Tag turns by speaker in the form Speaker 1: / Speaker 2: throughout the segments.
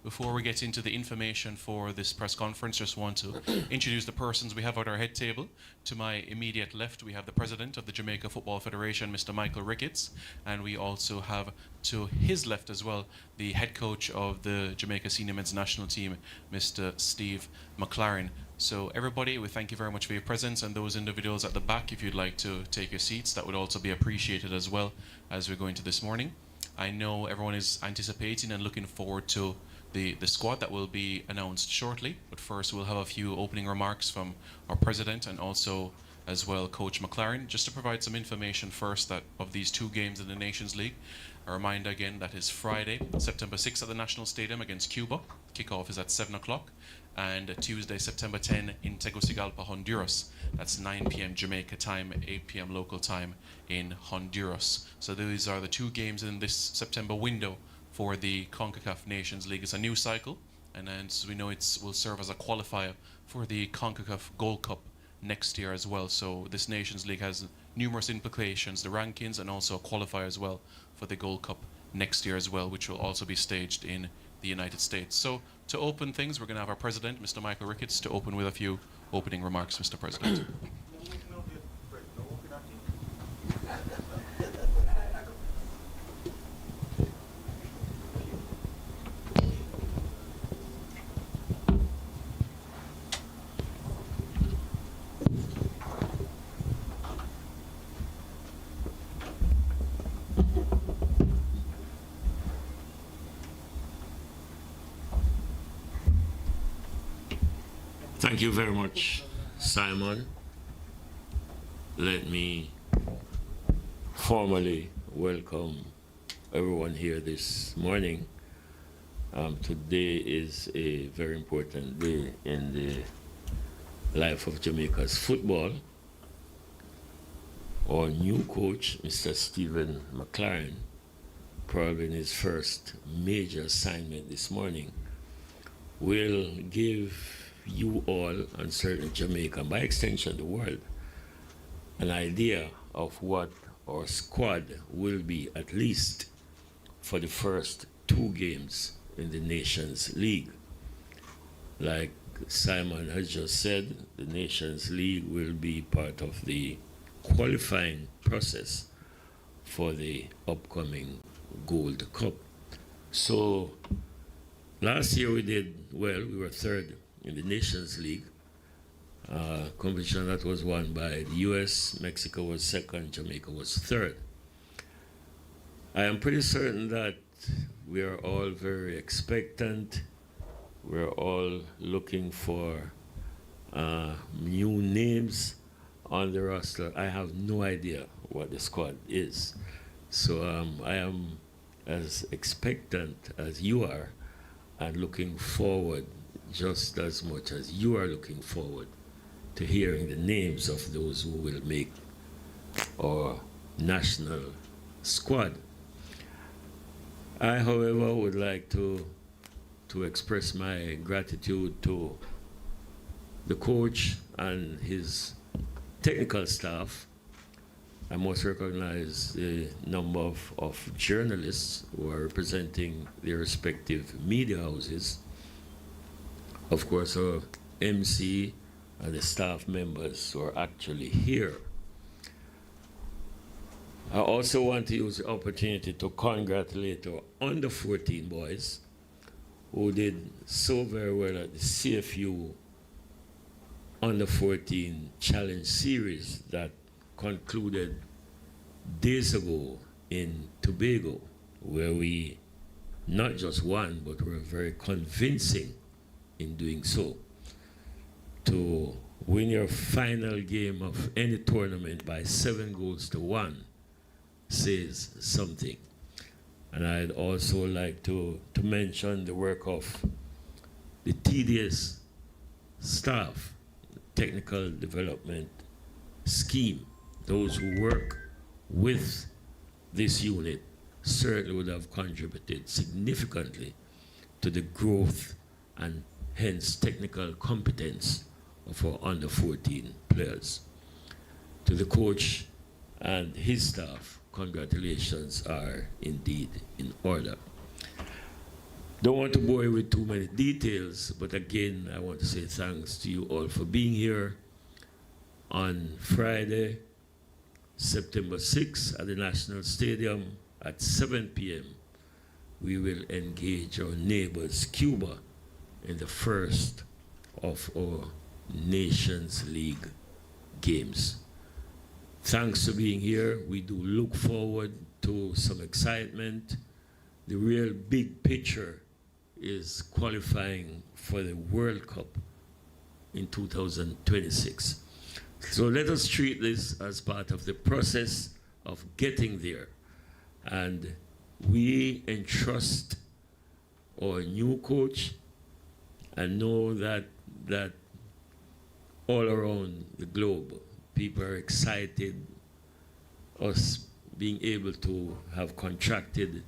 Speaker 1: Before we get into the information for this press conference, just want to introduce the persons we have at our head table. To my immediate left, we have the president of the Jamaica Football Federation, Mr. Michael Ricketts, and we also have to his left as well the head coach of the Jamaica Senior Men's National Team, Mr. Steve McLaren. So everybody, we thank you very much for your presence, and those individuals at the back, if you'd like to take your seats, that would also be appreciated as well as we're going to this morning. I know everyone is anticipating and looking forward to the squad that will be announced shortly, but first we'll have a few opening remarks from our president and also as well Coach McLaren, just to provide some information first that of these two games in the Nations League. A reminder again, that is Friday, September 6th at the National Stadium against Cuba. Kickoff is at 7 o'clock. And Tuesday, September 10 in Tegucigalpa, Honduras. That's 9 p.m. Jamaica time, 8 p.m. local time in Honduras. So these are the two games in this September window for the CONCACAF Nations League. It's a new cycle, and as we know, it will serve as a qualifier for the CONCACAF Gold Cup next year as well. So this Nations League has numerous implications, the rankings, and also a qualifier as well for the Gold Cup next year as well, which will also be staged in the United States. So to open things, we're going to have our president, Mr. Michael Ricketts, to open with a few opening remarks, Mr. President.
Speaker 2: Thank you very much, Simon. Let me formally welcome everyone here this morning. Today is a very important day in the life of Jamaica's football. Our new coach, Mr. Stephen McLaren, probably in his first major assignment this morning, will give you all, and certainly Jamaica, and by extension the world, an idea of what our squad will be, at least for the first two games in the Nations League. Like Simon has just said, the Nations League will be part of the qualifying process for the upcoming Gold Cup. So last year we did well. We were third in the Nations League, competition that was won by the US, Mexico was second, Jamaica was third. I am pretty certain that we are all very expectant. We're all looking for new names on the roster. I have no idea what the squad is. So I am as expectant as you are and looking forward just as much as you are looking forward to hearing the names of those who will make our national squad. I, however, would like to express my gratitude to the coach and his technical staff. I must recognize the number of journalists who are representing their respective media houses. Of course, our MC and the staff members who are actually here. I also want to use the opportunity to congratulate our under 14 boys who did so very well at the CFU under 14 challenge series that concluded days ago in Tobago, where we not just won, but were very convincing in doing so. To win your final game of any tournament by 7 goals to 1 says something. And I'd also like to mention the work of the TDS staff, technical development scheme. Those who work with this unit certainly would have contributed significantly to the growth and hence technical competence of our under 14 players. To the coach and his staff, congratulations are indeed in order. Don't want to bore you with too many details, but again, I want to say thanks to you all for being here on Friday, September 6th at the National Stadium at 7 p.m. We will engage our neighbors, Cuba, in the first of our Nations League games. Thanks for being here. We do look forward to some excitement. The real big picture is qualifying for the World Cup in 2026. So let us treat this as part of the process of getting there. And we entrust our new coach and know that all around the globe, people are excited, us being able to have contracted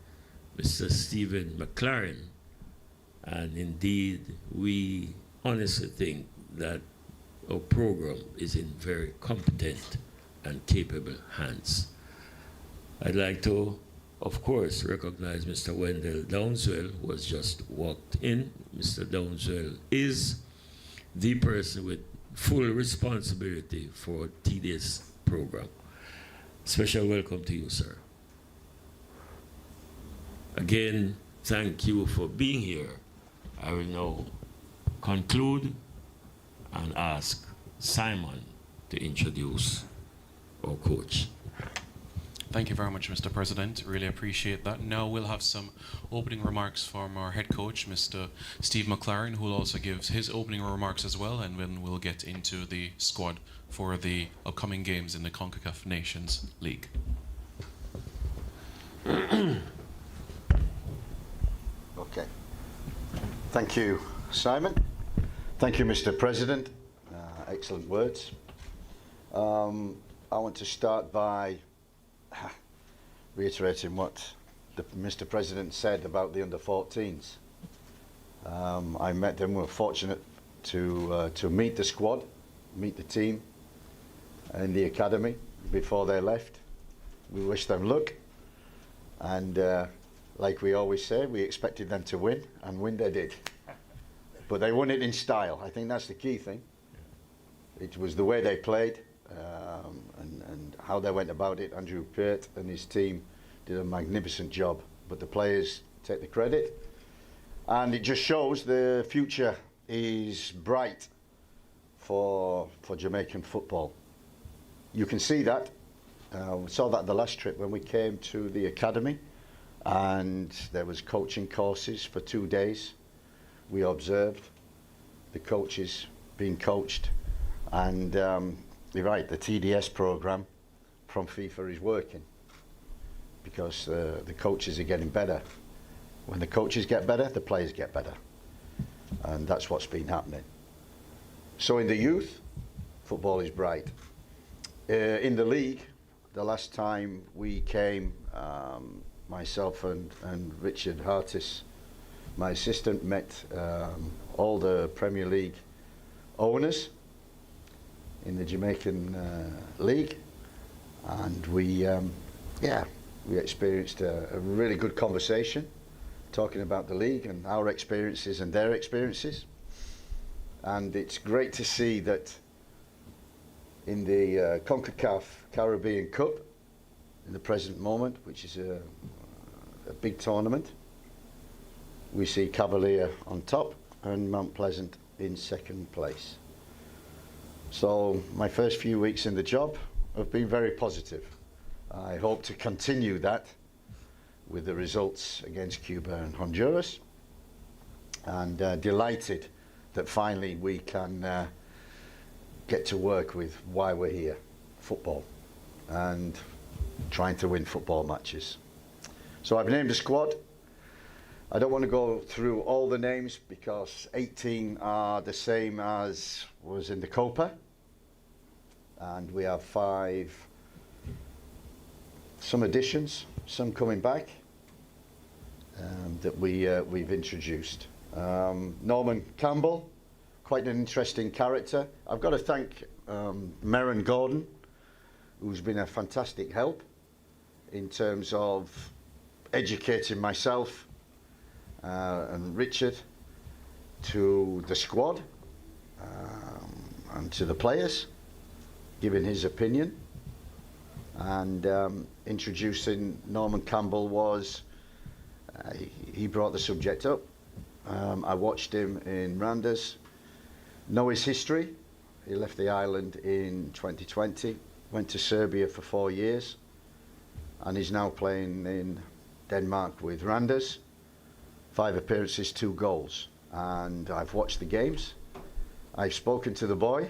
Speaker 2: Mr. Stephen McLaren. And indeed, we honestly think that our program is in very competent and capable hands. I'd like to, of course, recognize Mr. Wendell Downswell, who has just walked in. Mr. Downswell is the person with full responsibility for TDS program. Special welcome to you, sir. Again, thank you for being here. I will now conclude and ask Simon to introduce our coach.
Speaker 1: Thank you very much, Mr. President. Really appreciate that. Now we'll have some opening remarks from our head coach, Mr. Steve McLaren, who will also give his opening remarks as well, and then we'll get into the squad for the upcoming games in the CONCACAF Nations League.
Speaker 3: Okay. Thank you, Simon. Thank you, Mr. President. Excellent words. I want to start by reiterating what Mr. President said about the under-14s. I met them. We were fortunate to meet the squad, meet the team in the academy before they left. We wish them luck, and like we always say, we expected them to win, and win they did. But they won it in style. I think that's the key thing. It was the way they played, and how they went about it. Andrew Peart and his team did a magnificent job, but the players take the credit. And it just shows the future is bright for Jamaican football. You can see that. We saw that the last trip when we came to the academy, and there was coaching courses for 2 days. We observed the coaches being coached, and you're right, the TDS program from FIFA is working because the coaches are getting better. When the coaches get better, the players get better, and that's what's been happening. So in the youth, football is bright. In the league, the last time we came, myself and Richard Hartis, my assistant, met all the Premier League owners in the Jamaican league, and we experienced a really good conversation talking about the league and our experiences and their experiences. And it's great to see that in the CONCACAF Caribbean Cup in the present moment, which is a big tournament, we see Cavalier on top and Mount Pleasant in second place. So my first few weeks in the job have been very positive. I hope to continue that with the results against Cuba and Honduras, and delighted that finally we can get to work with why we're here, football, and trying to win football matches. So I've named a squad. I don't want to go through all the names because 18 are the same as was in the Copa, and we have 5, some additions, some coming back, that we've introduced. Norman Campbell, quite an interesting character. I've got to thank Merrin Gordon, who's been a fantastic help in terms of educating myself and Richard, to the squad, and to the players, giving his opinion. And introducing Norman Campbell was, he brought the subject up. I watched him in Randers, know his history. He left the island in 2020, went to Serbia for 4 years, and he's now playing in Denmark with Randers. 5 appearances, 2 goals. And I've watched the games. I've spoken to the boy,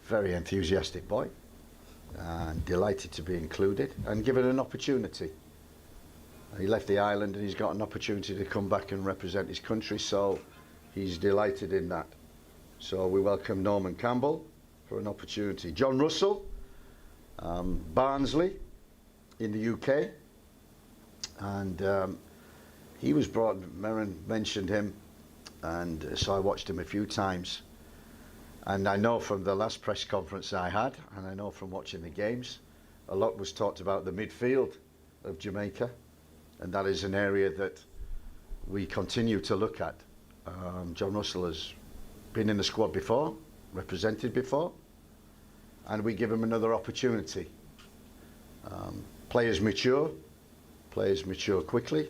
Speaker 3: very enthusiastic boy, and delighted to be included and given an opportunity. He left the island and he's got an opportunity to come back and represent his country, so he's delighted in that. So we welcome Norman Campbell for an opportunity. John Russell, Barnsley in the UK, and he was brought, Merrin mentioned him, and so I watched him a few times. And I know from the last press conference I had, and I know from watching the games, a lot was talked about the midfield of Jamaica, and that is an area that we continue to look at. John Russell has been in the squad before, represented before, and we give him another opportunity. Players mature quickly,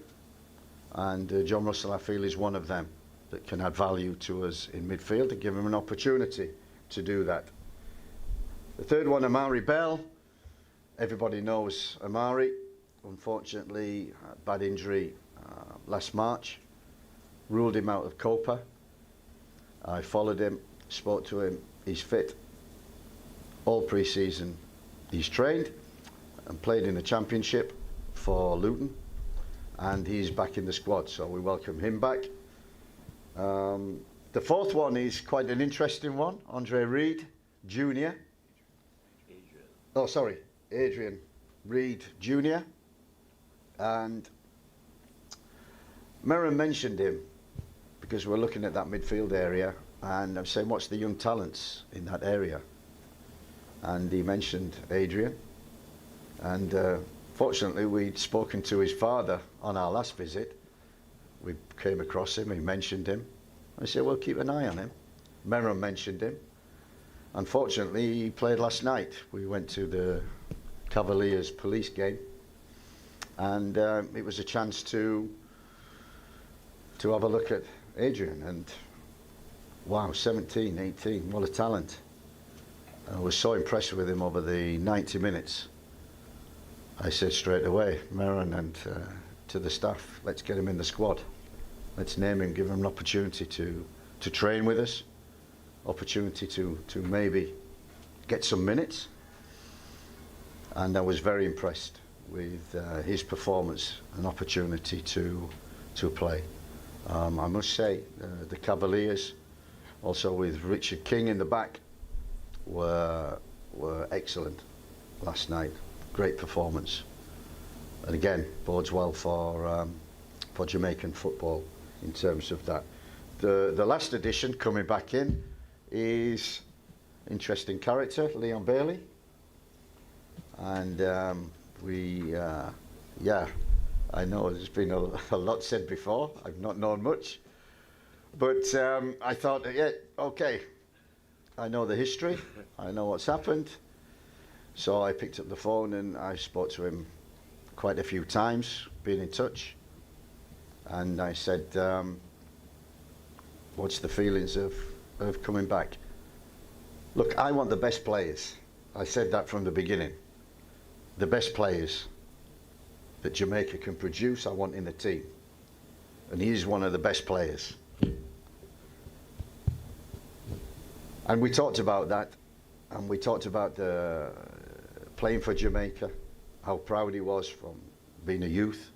Speaker 3: and John Russell, I feel, is one of them that can add value to us in midfield, to give him an opportunity to do that. The third one, Amari Bell. Everybody knows Amari. Unfortunately, bad injury last March, ruled him out of Copa. I followed him, spoke to him. He's fit. All pre-season he's trained and played in the championship for Luton, and he's back in the squad, so we welcome him back. The fourth one is quite an interesting one. Andre Reed Jr. Adrian Reed Jr. And Merrin mentioned him because we're looking at that midfield area, and I'm saying, what's the young talents in that area? And he mentioned Adrian, and fortunately we'd spoken to his father on our last visit. We came across him, he mentioned him. I said, well, keep an eye on him. Merrin mentioned him. Unfortunately, he played last night. We went to the Cavaliers police game, and it was a chance to have a look at Adrian, and wow, 17, 18, what a talent. I was so impressed with him over the 90 minutes. I said straight away, Merrin, and to the staff, let's get him in the squad. Let's name him, give him an opportunity to train with us, opportunity to maybe get some minutes. And I was very impressed with his performance, an opportunity to play. I must say, the Cavaliers, also with Richard King in the back, were excellent last night. Great performance, and again bodes well for Jamaican football in terms of that. The last addition coming back in is interesting character, Leon Bailey, and I know there's been a lot said before. I've not known much, but I thought, yeah, okay, I know the history, I know what's happened. So I picked up the phone and I spoke to him quite a few times, been in touch, and I said, what's the feelings of coming back? Look, I want the best players. I said that from the beginning. The best players that Jamaica can produce, I want in the team. And he's one of the best players. And we talked about that, and we talked about playing for Jamaica, how proud he was from being a youth,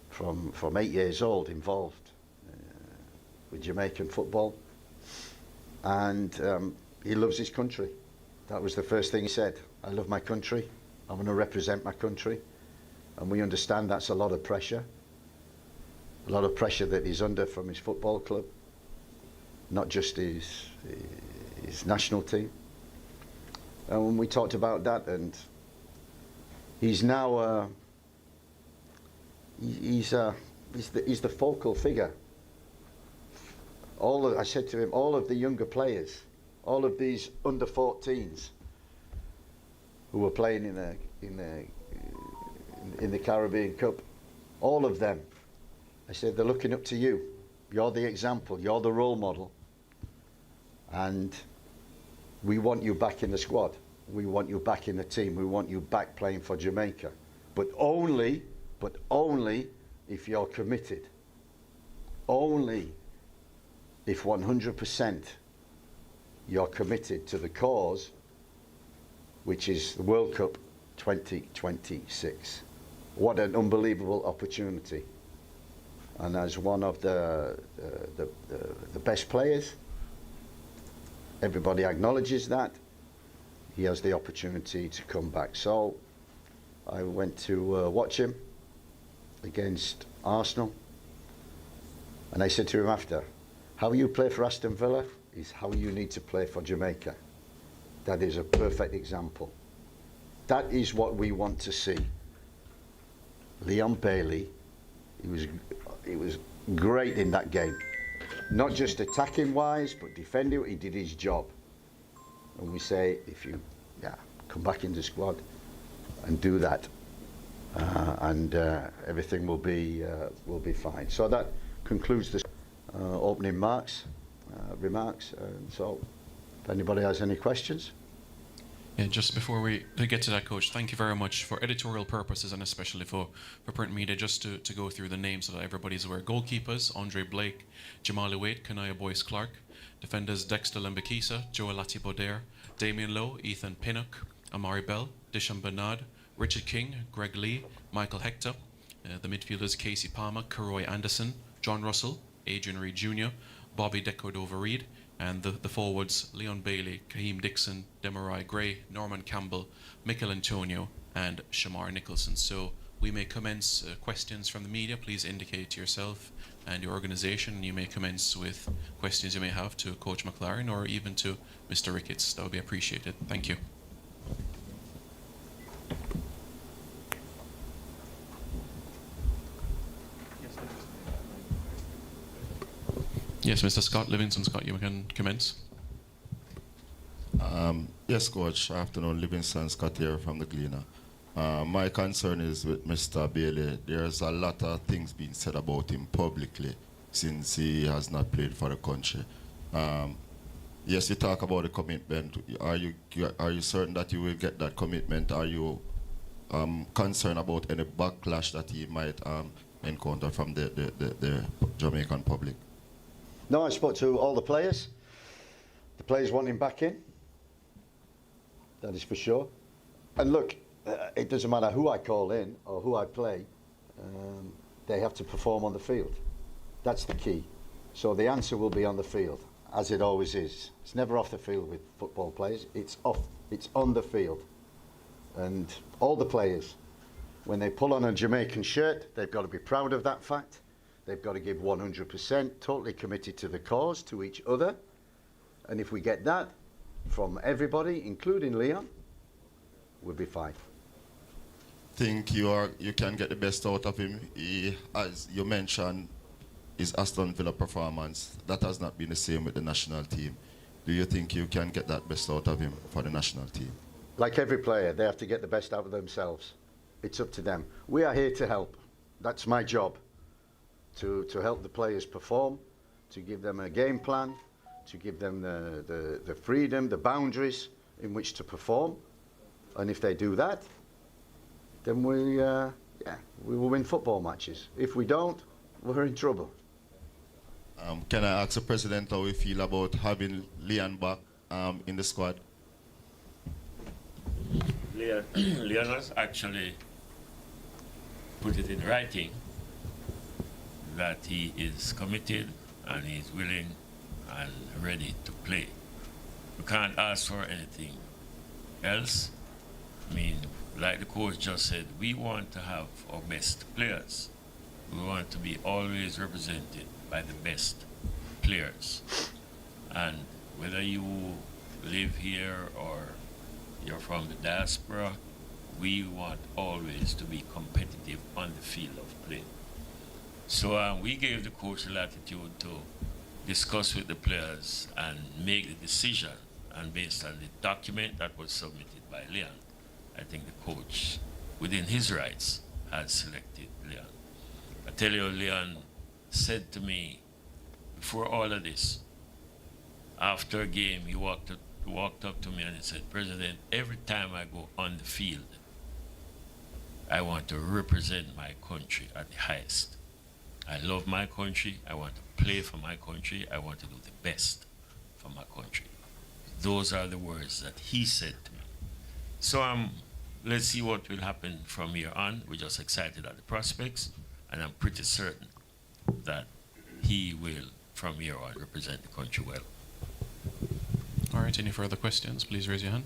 Speaker 3: from 8 years old, involved with Jamaican football, and he loves his country. That was the first thing he said. I love my country, I'm going to represent my country, and we understand that's a lot of pressure that he's under from his football club, not just his national team. And when we talked about that, and he's now he's He's the focal figure. I said to him, all of the younger players, all of these under 14s who were playing in the Caribbean Cup, all of them, I said, they're looking up to you. You're the example, you're the role model, and we want you back in the squad. We want you back in the team. We want you back playing for Jamaica, but only if you're committed. Only if 100% you're committed to the cause, which is the World Cup 2026. What an unbelievable opportunity. And as one of the best players, everybody acknowledges that. He has the opportunity to come back. So I went to watch him against Arsenal. And I said to him after, how you play for Aston Villa is how you need to play for Jamaica. That is a perfect example. That is what we want to see. Leon Bailey, he was great in that game. Not just attacking wise, but defending. He did his job. And we say, if you come back in the squad and do that, and everything will be fine. So that concludes the opening remarks. So, if anybody has any questions.
Speaker 1: Yeah, just before we get to that, Coach, thank you very much for editorial purposes and especially for print media, just to go through the names so that everybody's aware. Goalkeepers, Andre Blake, Jamali Wade, Kanaya Boyce Clark. Defenders, Dexter Lembekisa, Joe Latipo Dare, Damien Lowe, Ethan Pinnock, Amari Bell, Disham Bernard, Richard King, Greg Lee, Michael Hector. The midfielders, Casey Palmer, Karoy Anderson, John Russell, Adrian Reed Jr., Bobby Decordova-Reed, and the forwards, Leon Bailey, Kaheem Dixon, Demarai Gray, Norman Campbell, Mikel Antonio, and Shamar Nicholson. So we may commence questions from the media. Please indicate yourself and your organization. You may commence with questions you may have to Coach McLaren or even to Mr. Ricketts. That would be appreciated. Thank you. Yes, Mr. Scott, Livingston Scott, you can commence.
Speaker 4: Yes, Coach. Afternoon, Livingston Scott here from the Gleaner. My concern is with Mr. Bailey. There's a lot of things being said about him publicly since he has not played for the country. Yes, you talk about the commitment. Are you certain that you will get that commitment? Are you concerned about any backlash that he might encounter from the Jamaican public?
Speaker 3: No, I spoke to all the players. The players want him back in. That is for sure. And look, it doesn't matter who I call in or who I play. They have to perform on the field. That's the key. So the answer will be on the field, as it always is. It's never off the field with football players. It's on the field. And all the players, when they pull on a Jamaican shirt, they've got to be proud of that fact. They've got to give 100%, totally committed to the cause, to each other. And if we get that from everybody, including Leon, we'll be fine.
Speaker 4: Think you can get the best out of him. He, as you mentioned, his Aston Villa performance, that has not been the same with the national team. Do you think you can get that best out of him for the national team?
Speaker 3: Like every player, they have to get the best out of themselves. It's up to them. We are here to help. That's my job. To help the players perform, to give them a game plan, to give them the freedom, the boundaries in which to perform. And if they do that, then we will win football matches. If we don't, we're in trouble.
Speaker 4: Can I ask the president how we feel about having Leon back in the squad?
Speaker 2: Leon has actually put it in writing that he is committed and he's willing and ready to play. We can't ask for anything else. I mean, like the coach just said, we want to have our best players. We want to be always represented by the best players. And whether you live here or you're from the diaspora, we want always to be competitive on the field of play. So we gave the coach latitude to discuss with the players and make the decision. And based on the document that was submitted by Leon, I think the coach, within his rights, had selected Leon. I tell you, Leon said to me, before all of this, after a game, he walked up to me and he said, President, every time I go on the field, I want to represent my country at the highest. I love my country. I want to play for my country. I want to do the best for my country. Those are the words that he said to me. So let's see what will happen from here on. We're just excited at the prospects, and I'm pretty certain that he will, from here on, represent the country well.
Speaker 1: All right, any further questions? Please raise your hand.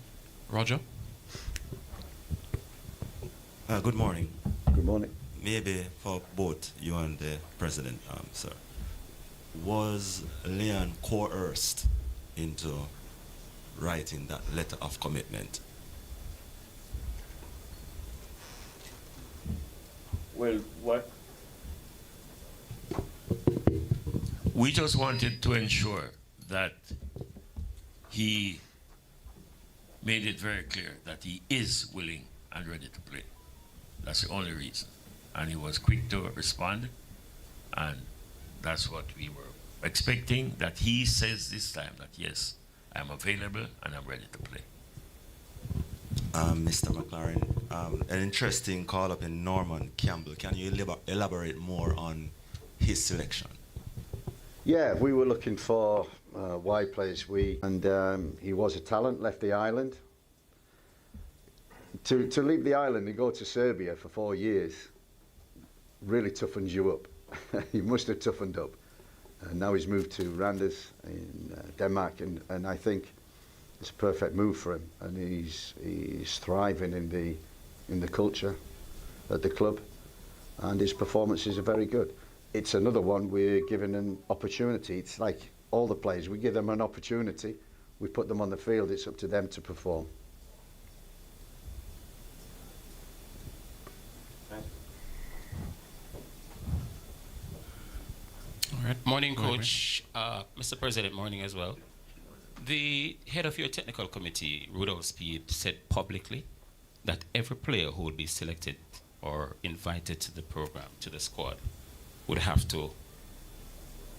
Speaker 1: Roger?
Speaker 5: Good morning.
Speaker 3: Good morning.
Speaker 5: Maybe for both you and the president, sir. Was Leon coerced into writing that letter of commitment?
Speaker 2: Well, what? We just wanted to ensure that he made it very clear that he is willing and ready to play. That's the only reason. And he was quick to respond, and that's what we were expecting, that he says this time that yes, I'm available and I'm ready to play.
Speaker 5: Mr. McLaren, an interesting call-up in Norman Campbell. Can you elaborate more on his selection?
Speaker 3: Yeah, we were looking for wide players. And he was a talent, left the island. To leave the island and go to Serbia for 4 years really toughens you up. He must have toughened up. And now he's moved to Randers in Denmark, and I think it's a perfect move for him. And he's thriving in the culture at the club, and his performances are very good. It's another one we're giving an opportunity. It's like all the players, we give them an opportunity, we put them on the field, it's up to them to perform.
Speaker 1: All right.
Speaker 6: Morning, Coach. Mr. President, morning as well. The head of your technical committee, Rudolph Speed, said publicly that every player who would be selected or invited to the program, to the squad, would have to,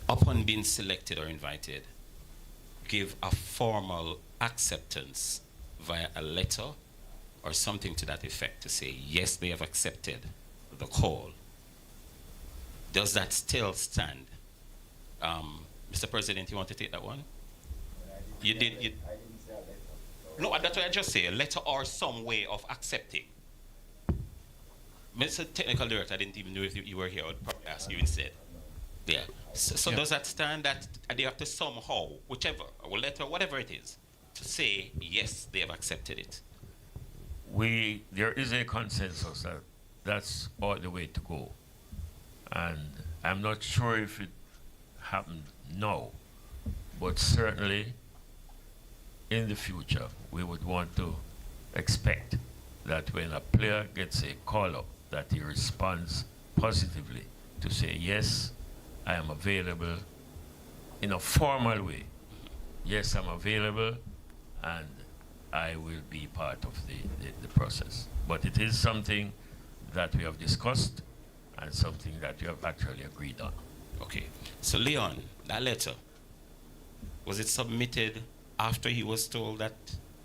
Speaker 6: upon being selected or invited, give a formal acceptance via a letter or something to that effect to say, yes, they have accepted the call. Does that still stand? Mr. President, you want to take that one? You did. I didn't say a letter. No, that's what I just say. A letter or some way of accepting. Mr. Technical Director, I didn't even know if you were here. I would probably ask you instead. Yeah. So
Speaker 1: Yeah.
Speaker 6: does that stand that they have to somehow, whichever, a letter, whatever it is, to say, yes, they have accepted it?
Speaker 2: There is a consensus that that's all the way to go. And I'm not sure if it happened now, but certainly in the future, we would want to expect that when a player gets a call-up, that he responds positively to say, yes, I am available in a formal way. Yes, I'm available, and I will be part of the process. But it is something that we have discussed and something that we have actually agreed on.
Speaker 6: Okay. So Leon, that letter, was it submitted after he was told that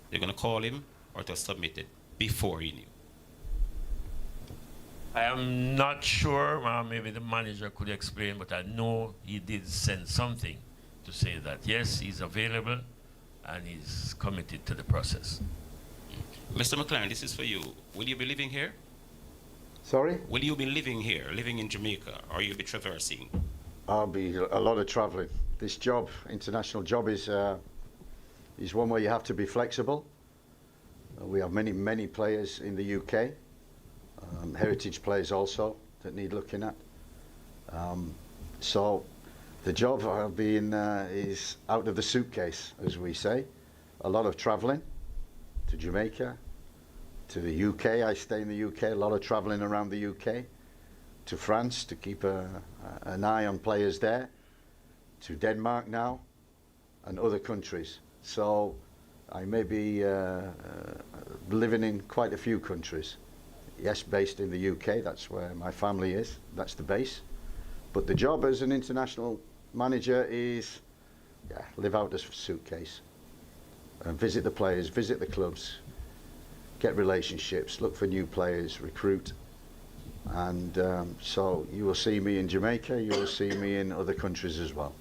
Speaker 6: they're going to call him, or it was submitted before he knew?
Speaker 2: I am not sure, maybe the manager could explain, but I know he did send something to say that, yes, he's available and he's committed to the process.
Speaker 6: Mr. McLaren, this is for you. Will you be living here?
Speaker 3: Sorry?
Speaker 6: Will you be living here, living in Jamaica, or you'll be traversing?
Speaker 3: I'll be a lot of travelling. This job, international job, is one where you have to be flexible. We have many players in the UK, heritage players also that need looking at. So the job I'll be in is out of the suitcase, as we say. A lot of travelling to Jamaica, to the UK. I stay in the UK. A lot of travelling around the UK to France to keep an eye on players there, to Denmark now, and other countries. So I may be living in quite a few countries. Yes, based in the UK, that's where my family is, that's the base. But the job as an international manager is, live out a suitcase. Visit the players, visit the clubs, get relationships, look for new players, recruit. And so you will see me in Jamaica, you will see me in other countries as well.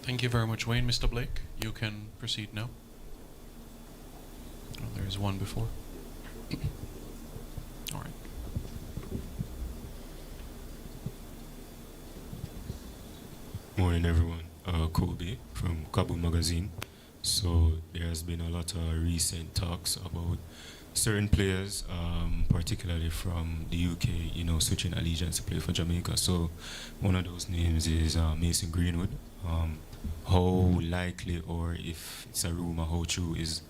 Speaker 1: Thank you very much, Wayne. Mr. Blake, you can proceed now. Oh, there is one before. All right.
Speaker 7: Morning, everyone. Kobe from Kabul Magazine. So there has been a lot of recent talks about certain players, particularly from the UK, you know, switching allegiance to play for Jamaica. So one of those names is Mason Greenwood. How likely, or if it's a rumor, how true is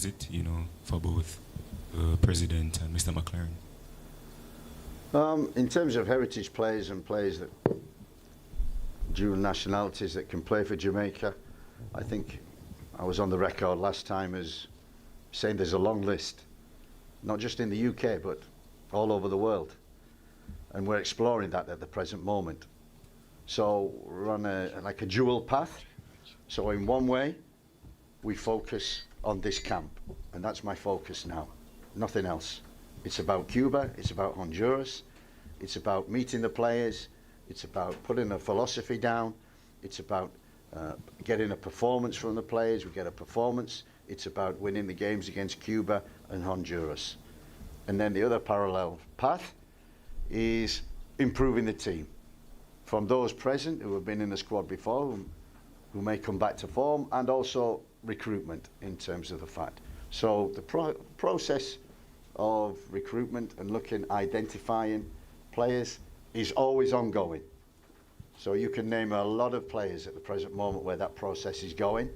Speaker 7: it, you know, for both the president and Mr. McLaren?
Speaker 3: In terms of heritage players and players that dual nationalities that can play for Jamaica, I think I was on the record last time as saying there's a long list, not just in the UK but all over the world, and we're exploring that at the present moment. So we're on like a dual path. So in one way we focus on this camp, and that's my focus now, nothing else. It's about Cuba, it's about Honduras, it's about meeting the players, it's about putting a philosophy down, it's about getting a performance from the players. We get a performance. It's about winning the games against Cuba and Honduras. And then the other parallel path is improving the team. From those present who have been in the squad before, who may come back to form, and also recruitment in terms of the fact. So the process of recruitment and identifying players is always ongoing. So you can name a lot of players at the present moment where that process is going.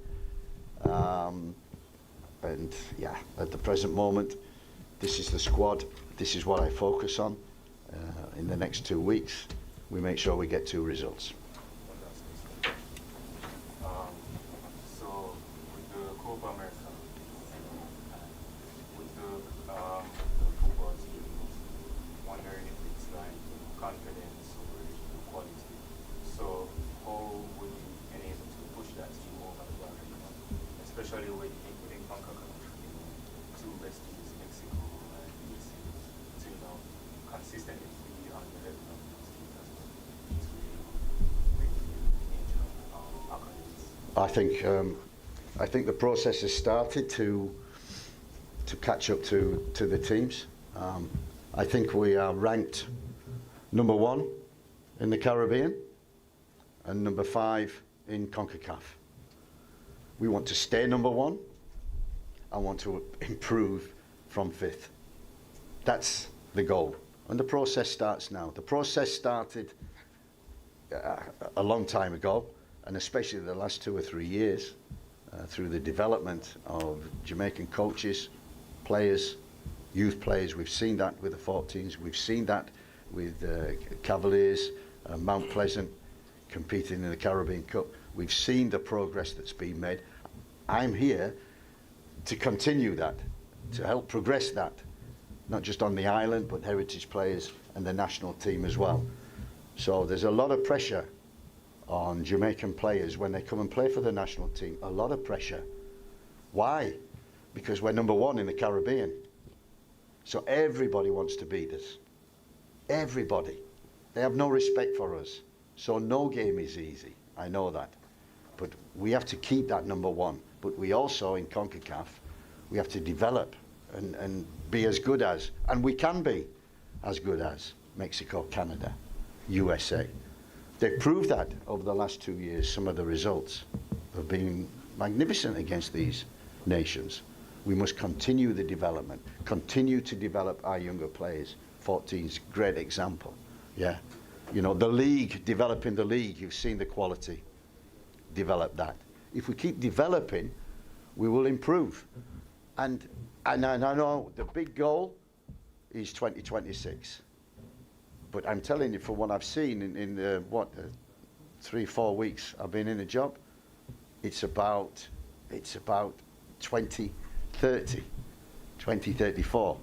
Speaker 3: And yeah, at the present moment, this is the squad. This is what I focus on. In the next 2 weeks, we make sure we get 2 results.
Speaker 8: So with the Copa America, with the football team, wondering if it's like confidence or quality. So how would you be able to push that team over the bar, especially within concacaf, 2 best teams, Mexico and USA, to consistently be on the level of those teams as well, to bring major accolades?
Speaker 3: I think the process has started to catch up to the teams. I think we are ranked number 1 in the Caribbean and number 5 in CONCACAF. We want to stay number 1. I want to improve from 5th. That's the goal. And the process starts now. The process started a long time ago, and especially the last 2 or 3 years, through the development of Jamaican coaches, players, youth players. We've seen that with the 14s. We've seen that with Cavaliers, Mount Pleasant, competing in the Caribbean Cup. We've seen the progress that's been made. I'm here to continue that, to help progress that, not just on the island, but heritage players and the national team as well. So there's a lot of pressure on Jamaican players when they come and play for the national team. A lot of pressure. Why? Because we're number 1 in the Caribbean. So everybody wants to beat us. Everybody. They have no respect for us. So no game is easy. I know that. But we have to keep that number 1. But we also, in CONCACAF, we have to develop and be as good as, and we can be as good as Mexico, Canada, USA. They've proved that over the last 2 years. Some of the results have been magnificent against these nations. We must continue the development, continue to develop our younger players. 14's great example. Yeah, you know, the league, developing the league, you've seen the quality. Develop that. If we keep developing, we will improve. And I know the big goal is 2026. But I'm telling you, from what I've seen in 3-4 weeks I've been in the job, it's about 2030, 2034.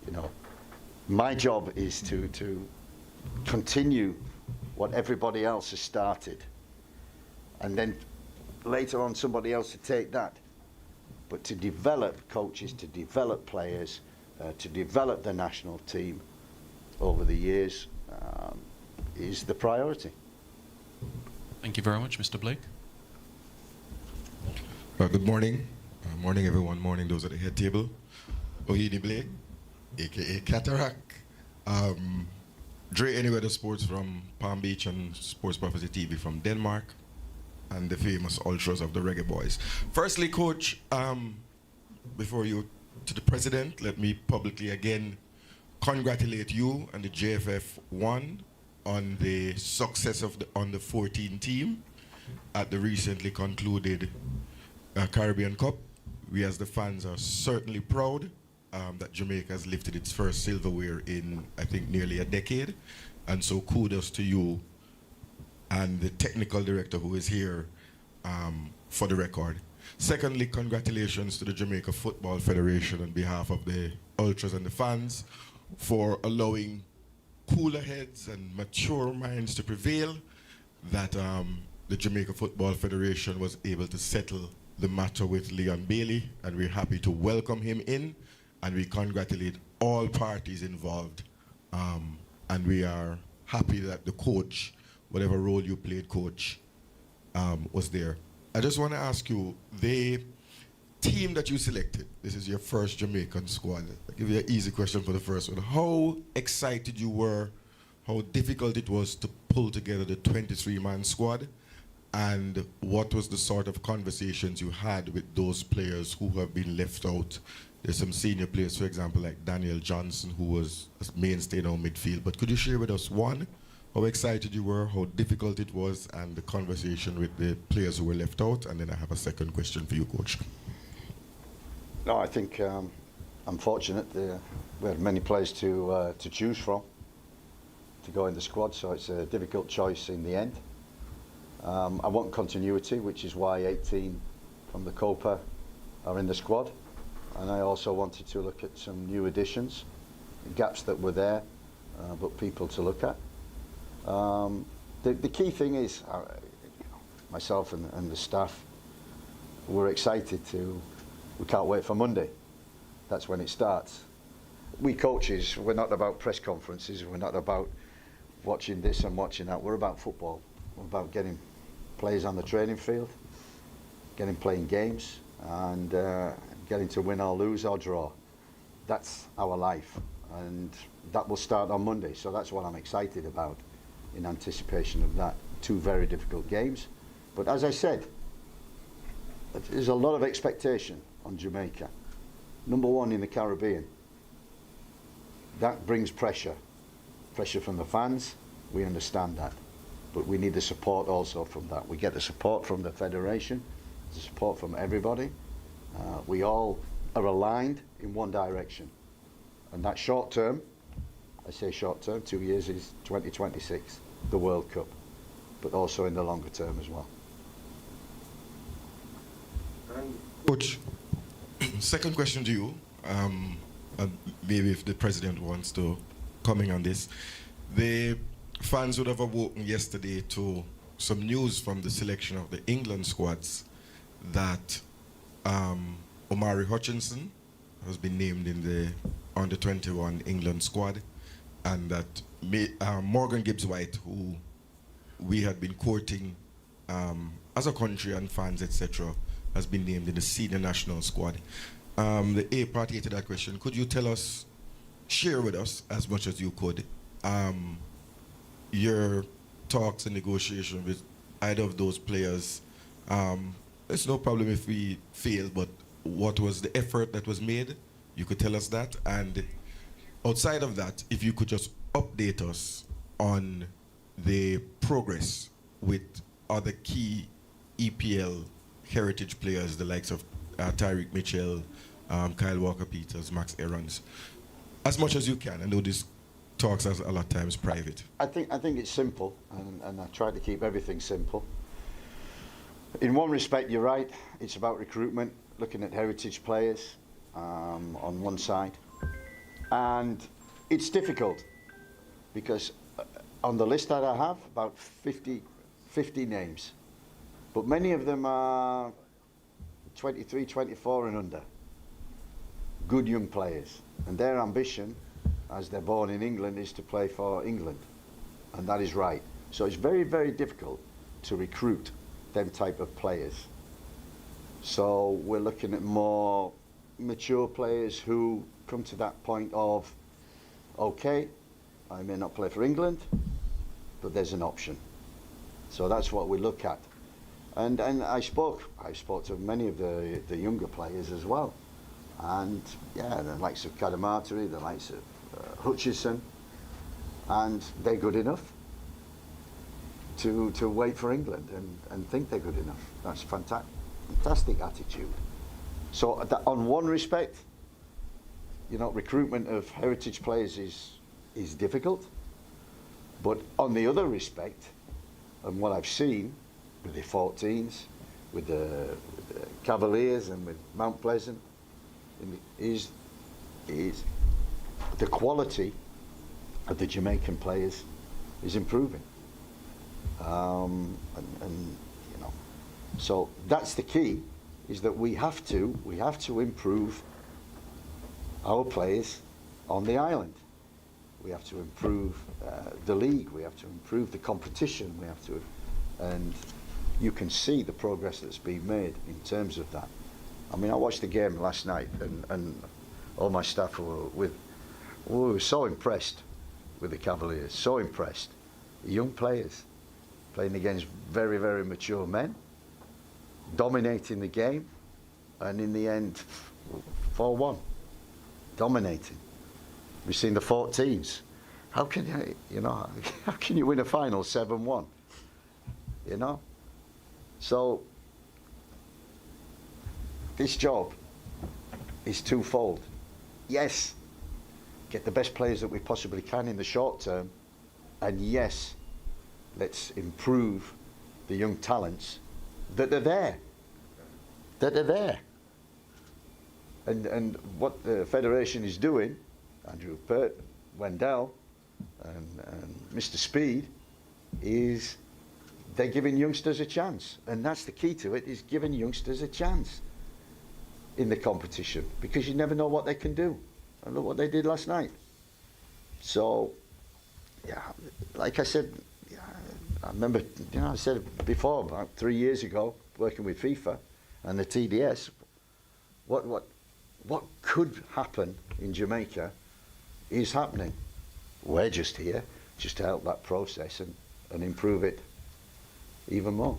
Speaker 3: You know, my job is to continue what everybody else has started, and then later on somebody else to take that. But to develop coaches, to develop players, to develop the national team over the years is the priority.
Speaker 1: Thank you very much, Mr. Blake.
Speaker 9: Good morning. Morning, everyone. Morning, those at the head table. Ohidi Blake, a.k.a. Cataract. Dre Anywhere the Sports from Palm Beach and Sports Prophecy TV from Denmark, and the famous ultras of the Reggae Boys. Firstly, Coach, before you to the President, let me publicly again congratulate you and the JFF1 on the success of the under 14 team at the recently concluded Caribbean Cup. We as the fans are certainly proud that Jamaica has lifted its first silverware in, I think, nearly a decade. And so kudos to you and the technical director who is here for the record. Secondly, congratulations to the Jamaica Football Federation on behalf of the ultras and the fans for allowing cooler heads and mature minds to prevail, that the Jamaica Football Federation was able to settle the matter with Leon Bailey, and we're happy to welcome him in, and we congratulate all parties involved. And we are happy that the coach, whatever role you played, Coach, was there. I just want to ask you, the team that you selected, this is your first Jamaican squad. I'll give you an easy question for the first one. How excited you were, how difficult it was to pull together the 23-man squad, and what was the sort of conversations you had with those players who have been left out? There's some senior players, for example, like Daniel Johnson, who was a mainstay in our midfield. But could you share with us, one, how excited you were, how difficult it was, and the conversation with the players who were left out? And then I have a second question for you, Coach.
Speaker 3: No, I think I'm fortunate. We had many players to choose from to go in the squad, so it's a difficult choice in the end. I want continuity, which is why 18 from the Copa are in the squad. And I also wanted to look at some new additions, gaps that were there, but people to look at. The key thing is, myself and the staff, we're excited we can't wait for Monday. That's when it starts. We coaches, we're not about press conferences, we're not about watching this and watching that, we're about football. We're about getting players on the training field, playing games, and getting to win or lose or draw. That's our life, and that will start on Monday, so that's what I'm excited about in anticipation of that. 2 very difficult games, but as I said, there's a lot of expectation on Jamaica. Number 1 in the Caribbean. That brings pressure from the fans, we understand that, but we need the support also from that. We get the support from the Federation, the support from everybody. We all are aligned in one direction, and that short term, I say short term, 2 years, is 2026, the World Cup, but also in the longer term as well.
Speaker 9: Coach, second question to you, and maybe if the President wants to comment on this. The fans would have awoken yesterday to some news from the selection of the England squads that Omari Hutchinson has been named in the under-21 England squad, and that Morgan Gibbs-White, who we had been courting as a country and fans, etc., has been named in the senior national squad. The A part A to that question, could you tell us, share with us as much as you could, your talks and negotiation with either of those players? It's no problem if we fail, but what was the effort that was made? You could tell us that. And outside of that, if you could just update us on the progress with other key EPL heritage players, the likes of Tyreek Mitchell, Kyle Walker-Peters, Max Aarons, as much as you can. I know this talks are a lot of times private.
Speaker 3: I think it's simple, and I try to keep everything simple. In one respect, you're right. It's about recruitment, looking at heritage players on one side, and it's difficult because on the list that I have, about 50 names, but many of them are 23, 24 and under. Good young players, and their ambition, as they're born in England, is to play for England, and that is right. So it's very, very difficult to recruit them type of players. So we're looking at more mature players who come to that point of, okay, I may not play for England, but there's an option. So that's what we look at. And I spoke to many of the younger players as well. And yeah, the likes of Kadamatari, the likes of Hutchison, and they're good enough to wait for England and think they're good enough. That's fantastic attitude. So on one respect, you know, recruitment of heritage players is difficult, but on the other respect, and what I've seen with the 14s, with the Cavaliers and with Mount Pleasant, is the quality of the Jamaican players is improving. And you know, so that's the key, is that we have to improve our players on the island. We have to improve the league. We have to improve the competition. We have to, and you can see the progress that's been made in terms of that. I mean, I watched the game last night, and all my staff we were so impressed with the Cavaliers, so impressed. Young players playing against very, very mature men, dominating the game, and in the end, 4-1, dominating. We've seen the 14s. How can you know? How can you win a final 7-1? You know. So this job is twofold. Yes, get the best players that we possibly can in the short term, and yes, let's improve the young talents that are there. And what the Federation is doing, Andrew Pert, Wendell, and Mr. Speed, is they're giving youngsters a chance. And that's the key to it, is giving youngsters a chance in the competition, because you never know what they can do. And look what they did last night. So, yeah, like I said, yeah, I remember, you know, I said it before, about 3 years ago, working with FIFA and the TDS, what could happen in Jamaica is happening. We're just here just to help that process and improve it even more.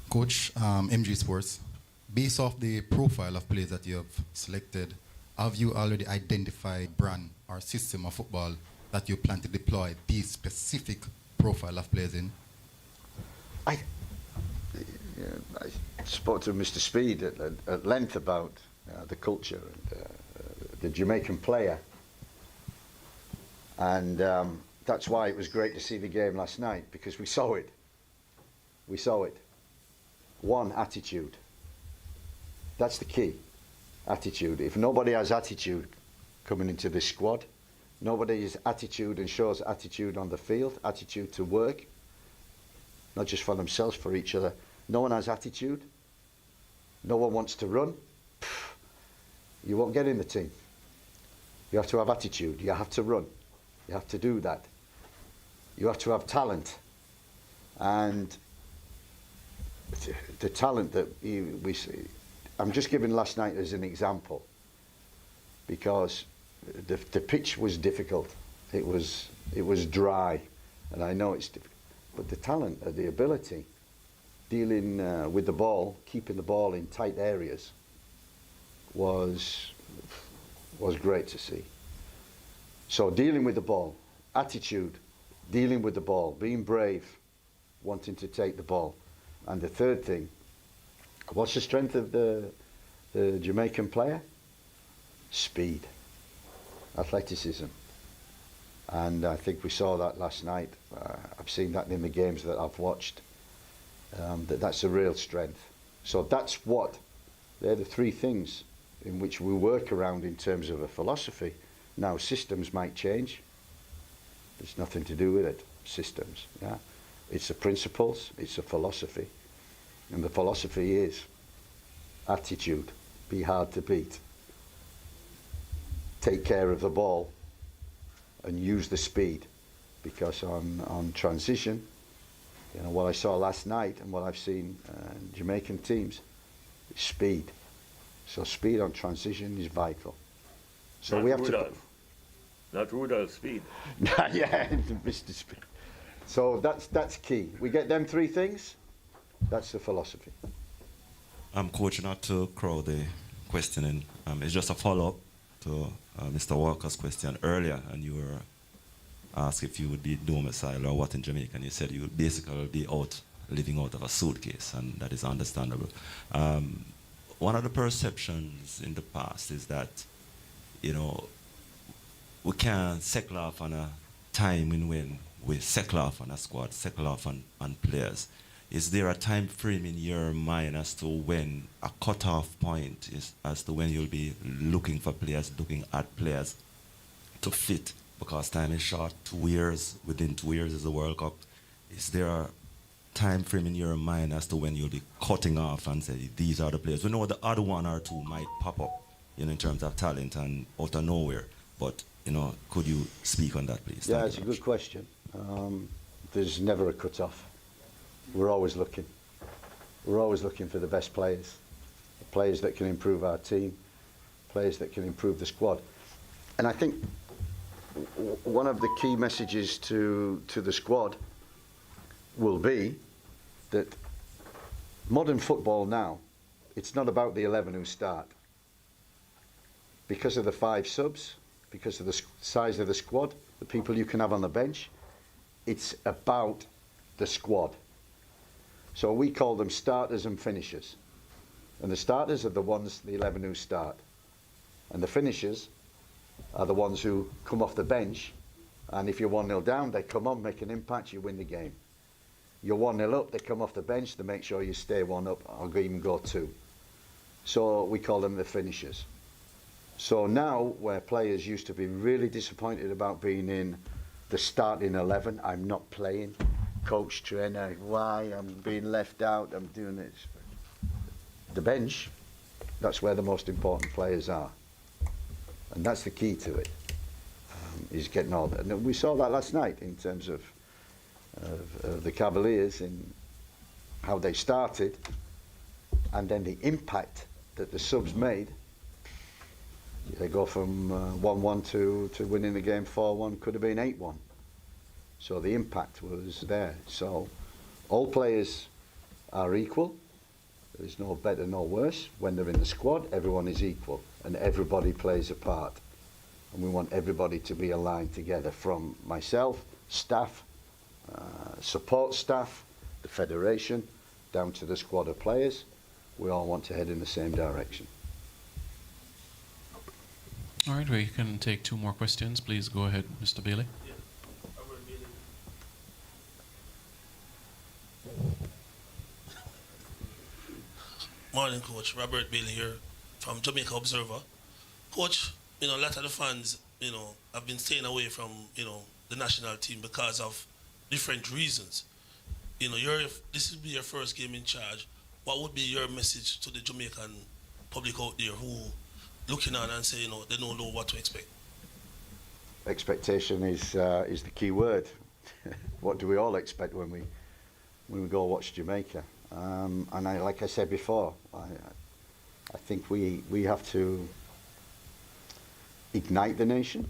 Speaker 10: Coach, MG Sports, based off the profile of players that you have selected, have you already identified brand or system of football that you plan to deploy these specific profile of players in?
Speaker 3: I spoke to Mr. Speed at length about the culture and the Jamaican player, and that's why it was great to see the game last night, because we saw it. We saw it. One, attitude. That's the key. Attitude. If nobody has attitude coming into this squad, nobody has attitude and shows attitude on the field, attitude to work, not just for themselves, for each other. No one has attitude. No one wants to run. You won't get in the team. You have to have attitude. You have to run. You have to do that. You have to have talent. And the talent that we see, I'm just giving last night as an example, because the pitch was difficult. It was dry, and I know it's difficult. But the talent, the ability, dealing with the ball, keeping the ball in tight areas, was great to see. So dealing with the ball, attitude, dealing with the ball, being brave, wanting to take the ball. And the third thing, what's the strength of the Jamaican player? Speed. athleticism. And I think we saw that last night. I've seen that in the games that I've watched. That's a real strength. So they're the three things in which we work around in terms of a philosophy. Now, systems might change. There's nothing to do with it, systems. Yeah, it's the principles, it's a philosophy. And the philosophy is attitude, be hard to beat, take care of the ball, and use the speed. Because on transition, you know, what I saw last night and what I've seen in Jamaican teams is speed. So speed on transition is vital. So we have to.
Speaker 2: Not Rudolph speed.
Speaker 3: Yeah, Mr. Speed. So that's key. We get them three things. That's the philosophy.
Speaker 5: Coach, not to crowd the questioning. It's just a follow-up to Mr. Walker's question earlier, and you were asked if you would be domiciled or what in Jamaica, and you said you would basically be living out of a suitcase, and that is understandable. One of the perceptions in the past is that, you know, we can't settle off on a time when we settle off on a squad, settle off on players. Is there a time frame in your mind as to when a cut-off point is, as to when you'll be looking for players, looking at players to fit? Because time is short, 2 years, within 2 years is the World Cup. Is there a time frame in your mind as to when you'll be cutting off and say, these are the players? We know the other one or two might pop up, you know, in terms of talent and out of nowhere. But, you know, could you speak on that, please?
Speaker 3: Yeah, it's a good question. There's never a cut-off. We're always looking. We're always looking for the best players, the players that can improve our team, players that can improve the squad. And I think one of the key messages to the squad will be that modern football now, it's not about the 11 who start. Because of the 5 subs, because of the size of the squad, the people you can have on the bench, it's about the squad. So we call them starters and finishers. And the starters are the ones, the 11 who start. And the finishers are the ones who come off the bench, and if you're 1-0 down, they come on, make an impact, you win the game. You're 1-0 up, they come off the bench to make sure you stay 1 up, or even go 2. So we call them the finishers. So now, where players used to be really disappointed about being in the starting 11, I'm not playing, coach, trainer, why, I'm being left out, I'm doing this. The bench, that's where the most important players are. And that's the key to it, is getting all that. And we saw that last night in terms of the Cavaliers, in how they started, and then the impact that the subs made. They go from 1-1 to winning the game 4-1, could have been 8-1. So the impact was there. So all players are equal. There's no better, no worse. When they're in the squad, everyone is equal, and everybody plays a part. And we want everybody to be aligned together, from myself, staff, support staff, the federation, down to the squad of players. We all want to head in the same direction.
Speaker 1: All right, we can take 2 more questions. Please go ahead, Mr. Bailey.
Speaker 11: Morning, Coach. Robert Bailey here from Jamaica Observer. Coach, you know, a lot of the fans, you know, have been staying away from, you know, the national team because of different reasons. You know, this will be your first game in charge. What would be your message to the Jamaican public out there who looking on and say, you know, they don't know what to expect?
Speaker 3: Expectation is the key word. What do we all expect when we go watch Jamaica? And like I said before, I think we have to ignite the nation.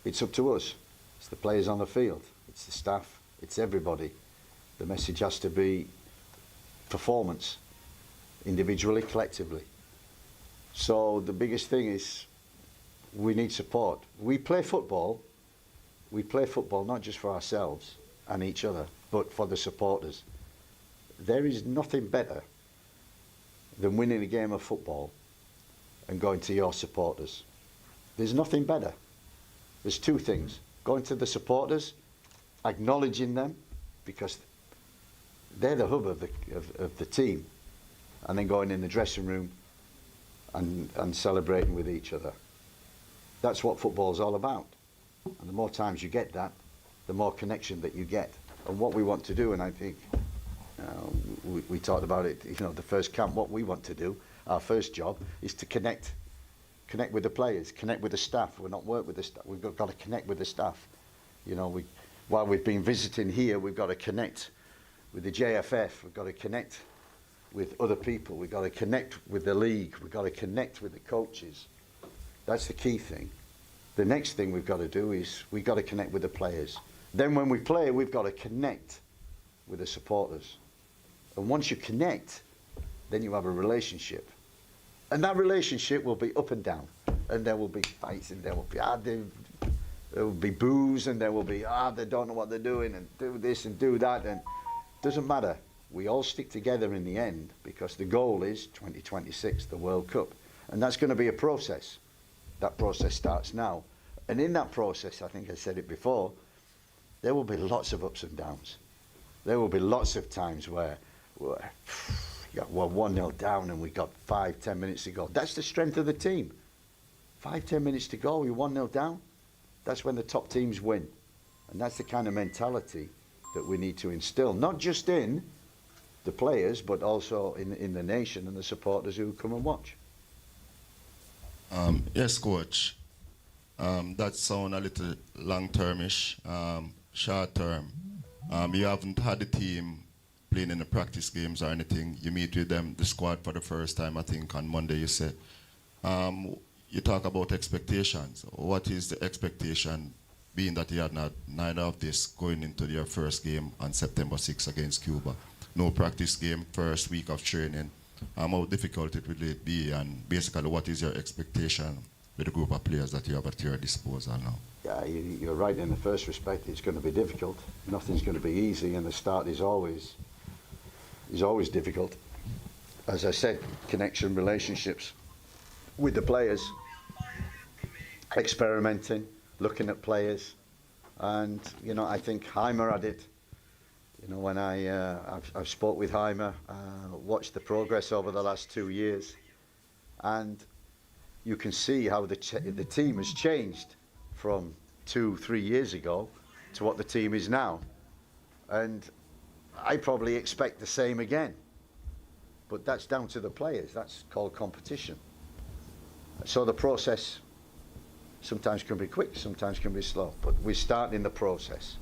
Speaker 3: It's up to us. It's the players on the field. It's the staff. It's everybody. The message has to be performance, individually, collectively. So the biggest thing is we need support. We play football not just for ourselves and each other, but for the supporters. There is nothing better than winning a game of football and going to your supporters. There's nothing better. There's two things. Going to the supporters, acknowledging them, because they're the hub of the team, and then going in the dressing room and celebrating with each other. That's what football's all about. And the more times you get that, the more connection that you get. And what we want to do, and I think we talked about it, the first camp, what we want to do, our first job, is to connect with the players, connect with the staff. We're not work with the staff. We've got to connect with the staff. While we've been visiting here, we've got to connect with the JFF. We've got to connect with other people. We've got to connect with the league. We've got to connect with the coaches. That's the key thing. The next thing we've got to do is we've got to connect with the players. Then when we play, we've got to connect with the supporters. And once you connect, then you have a relationship. And that relationship will be up and down. And there will be fights, and there will be boos, and there will be, they don't know what they're doing, and do this and do that. And it doesn't matter. We all stick together in the end, because the goal is 2026, the World Cup. And that's going to be a process. That process starts now. And in that process, I think I said it before, there will be lots of ups and downs. There will be lots of times where we're 1-0 down and we got 5-10 minutes to go. That's the strength of the team. 5-10 minutes to go, you're 1-0 down. That's when the top teams win. And that's the kind of mentality that we need to instill, not just in the players, but also in the nation and the supporters who come and watch.
Speaker 4: Yes, Coach. That sounds a little long-termish, short-term. You haven't had the team playing in the practice games or anything. You meet with them, the squad, for the first time, I think, on Monday, you said. You talk about expectations. What is the expectation, being that you had neither of this going into your first game on September 6th against Cuba? No practice game, first week of training. How difficult it will it be, and basically what is your expectation with the group of players that you have at your disposal now?
Speaker 3: Yeah, you're right in the first respect. It's going to be difficult. Nothing's going to be easy, and the start is always difficult. As I said, connection, relationships with the players, experimenting, looking at players, and I think Heimer had it. When I've spoke with Heimer, watched the progress over the last 2 years, and you can see how the team has changed from 2-3 years ago to what the team is now. And I probably expect the same again. But that's down to the players. That's called competition. So the process sometimes can be quick, sometimes can be slow. But we start in the process.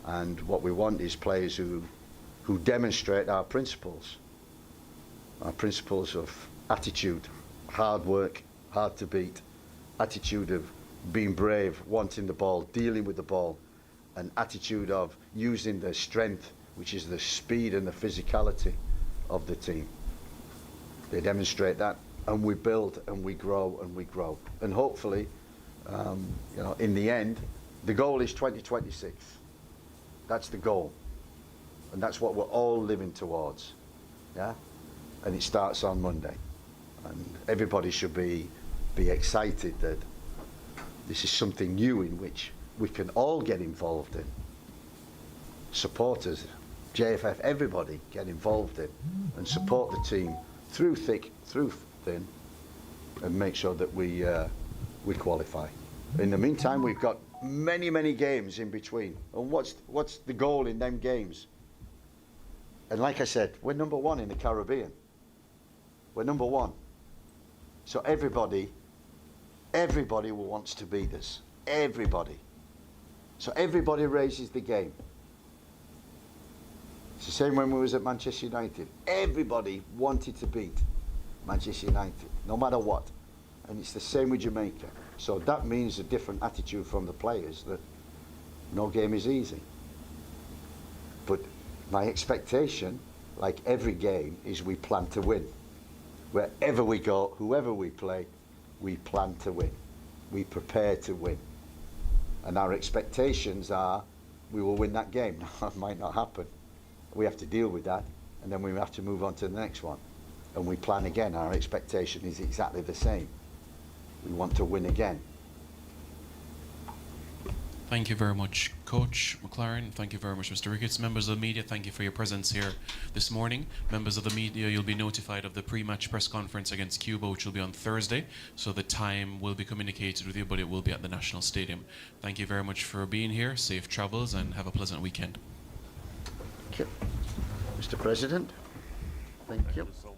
Speaker 3: And what we want is players who demonstrate our principles of attitude, hard work, hard to beat, attitude of being brave, wanting the ball, dealing with the ball, an attitude of using the strength, which is the speed and the physicality of the team. They demonstrate that, and we build and we grow and we grow. And hopefully, in the end, the goal is 2026. That's the goal. And that's what we're all living towards. Yeah? And it starts on Monday. And everybody should be excited that this is something new in which we can all get involved in. Supporters, JFF, everybody get involved in and support the team through thick, through thin, and make sure that we qualify. In the meantime, we've got many, many games in between. And what's the goal in them games? And like I said, we're number one in the Caribbean. We're number one. So everybody wants to beat us. Everybody. So everybody raises the game. It's the same when we was at Manchester United. Everybody wanted to beat Manchester United, no matter what. And it's the same with Jamaica. So that means a different attitude from the players, that no game is easy. But my expectation, like every game, is we plan to win. Wherever we go, whoever we play, we plan to win. We prepare to win. And our expectations are we will win that game. Now, it might not happen. We have to deal with that, and then we have to move on to the next one. And we plan again. Our expectation is exactly the same. We want to win again.
Speaker 1: Thank you very much, Coach McLaren. Thank you very much, Mr. Ricketts. Members of the media, thank you for your presence here this morning. Members of the media, you'll be notified of the pre-match press conference against Cuba, which will be on Thursday. So the time will be communicated with you, but it will be at the National Stadium. Thank you very much for being here. Safe travels and have a pleasant weekend.
Speaker 3: Thank you. Mr. President, thank you.
Speaker 5: So